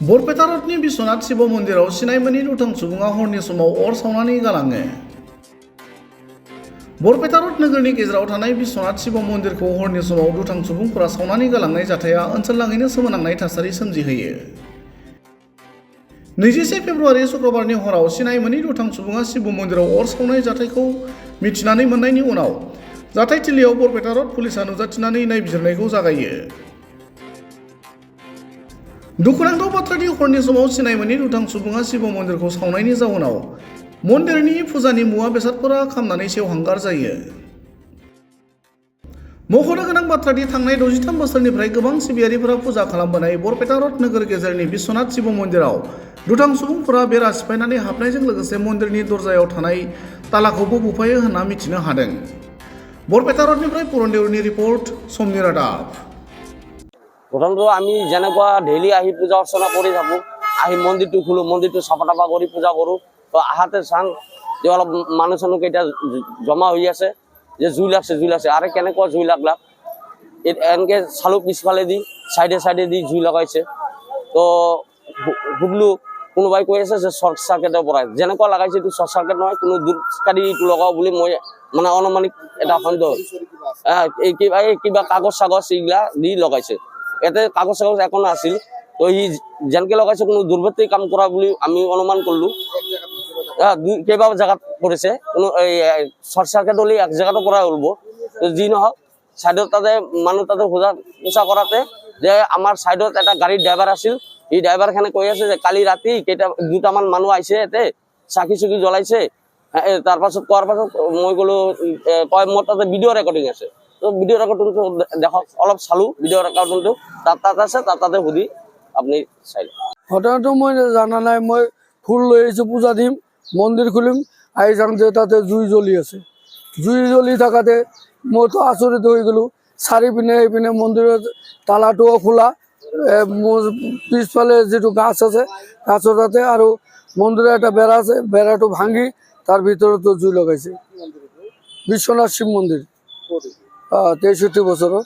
बरपेटा रोडनि बिश्वनाथ शिव मन्दिराव सिनायमोनि दुथां सुबुङा हरनि समाव अर सावनानै गालाङो। बरपेटा रोड नोगोरनि गेजेराव थानाय बिश्वनाथ शिव मन्दिरखौ हरनि समाव दुथां सुबुंफोरा सावनानै गालांनाय जाथाया ओनसोलनाङैनो सोमोनांनाय थासारि सोमजिहोयो। 21 फेब्रुवारि शुक्रबारनि हराव सिनायमोनि दुथां सुबुङा शिव मन्दिराव अर सावनाय जाथायखौ मिथिनानै मोननायनि उनाव जाथायथिलियाव बरपेटा रोड पुलिसा नुजाथिनानै नायबिजिरनायखौ जागायो। दुखुनांथाव बाथ्रादि हरनि समाव सिनायमोनि दुथां सुबुङा शिव मन्दिरखौ सावनायनि जाउनाव मन्दिरनि फुजानि मुवा बेसादफोरा खामनानै सेवहांगार जायो। मख'नो गोनां बाथ्रादि थांनाय 63 बोसोरनिफ्राय गोबां सिबियारिफोरा फुजा खालामबोनाय बरपेटा रोड नोगोर गेजेरनि बिश्वनाथ शिव मन्दिराव दुथां सुबुंफोरा बेरा सिफायनानै हाबनायजों लोगोसे मन्दिरनि दरजायाव थानाय तालाखौबो बुफायो होनना मिथिनो हादों। बरपेटा रोडनिफ्राय पुरन देउरिनि रिपर्ट, समनि रादाब। প্ৰথমটো আমি যেনেকুৱা ডেইলি আহি পূজা অৰ্চনা কৰি থাকোঁ, আহি মন্দিৰটো খোলো, মন্দিৰটো চাফা তাফা কৰি পূজা কৰোঁ। তো আহাতে চাং যে অলপ মানুহ চানুহ কেইটা জমা হৈ আছে, যে জুই লাগছে আৰু কেনেকুৱা জুই লাগলাক এনেকৈ চালোঁ, পিছফালেদি চাইডে দি জুই লগাইছে। তো সুধিলোঁ, কোনোবাই কৈ আছে যে শ্বৰ্ট চাৰ্কিটৰ পৰা, যেনেকুৱা লগাইছে এইটো শ্বৰ্ট চাৰ্কিট নহয়, কোনো দূৰকাৰী এইটো লগাওঁ বুলি মই মানে অনুমানিক এটা সন্দেহ। কিবা কাগজ চাগজ এইগিলা দি লগাইছে। এতে কাগজ চাগজ একো নাছিল, তো সি যেনেকে লগাইছে কোনো দুৰ্বৃত্তি কাম কৰা বুলি আমি অনুমান কৰিলোঁ। কেইবা জেগাত কৰিছে, কোনো শ্বৰ্ট চাৰ্কিট হ'লে এক জেগাতো পৰা ওলব। তো যি নহওক, ছাইডত তাতে মানুহ তাতে পূজা কৰাতে যে আমাৰ ছাইডত এটা গাড়ীৰ ড্ৰাইভাৰ আছিল, এই ড্ৰাইভাৰখনে কৈ আছে যে কালি ৰাতি দুটামান মানুহ আহিছে, ইয়াতে চাকি চুকি জ্বলাইছে। তাৰপাছত কোৱাৰ পাছত মই ক'লো, কয় মোৰ তাতে ভিডিঅ' ৰেকৰ্ডিং আছে। তো ভিডিঅ' ৰেকৰ্ডিংটো দেখক, অলপ চালোঁ ভিডিঅ' ৰেকৰ্ডিংটো, তাত আছে, তাতে সুধি আপুনি চাই লওক। ঘটনাটো মই জানা নাই, মই ফুল লৈ আহিছোঁ, পূজা দিম, মন্দিৰ খুলিম, আহি যাম যে তাতে জুই জ্বলি আছে। জুই জ্বলি থকাতে মইতো আচৰিত হৈ গ'লোঁ। চাৰিপিনে এইপিনে মন্দিৰৰ তালাটোও খোলা, মোৰ পিছফালে যিটো গাছ আছে গাছৰ তাতে, আৰু মন্দিৰৰ এটা বেৰা আছে, বেৰাটো ভাঙি তাৰ ভিতৰতো জুই লগাইছে। বিশ্বনাথ শিৱ মন্দিৰ, 63 বছৰৰ।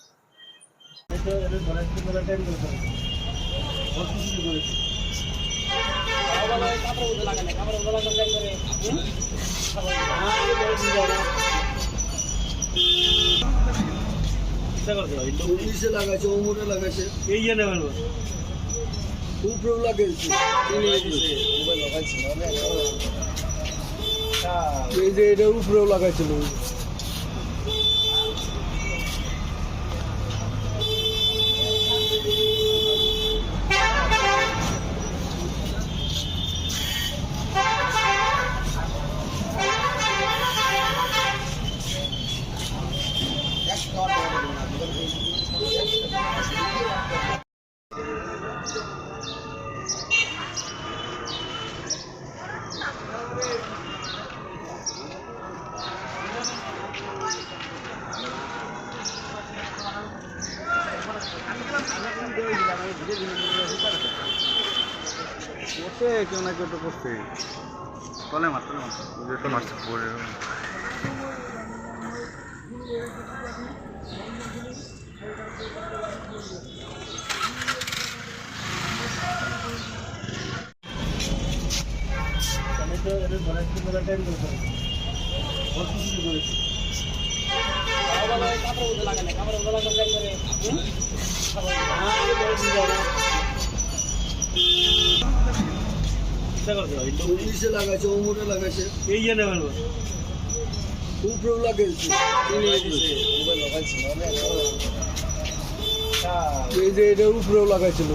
লাগাইছে, ওমরে লাগাইছে, এই যে নেবেন উপরেও লাগাইছে, এই যে এটা উপরেও লাগাইছিল। কেউ না কেউ তো করছে, তলে মারতে মারছে পড়ে। লাগাইছে, ওমরে লাগাইছে, এই যে নেবেন উপরেও লাগাইছে, এই যে এটা উপরেও লাগাইছিল।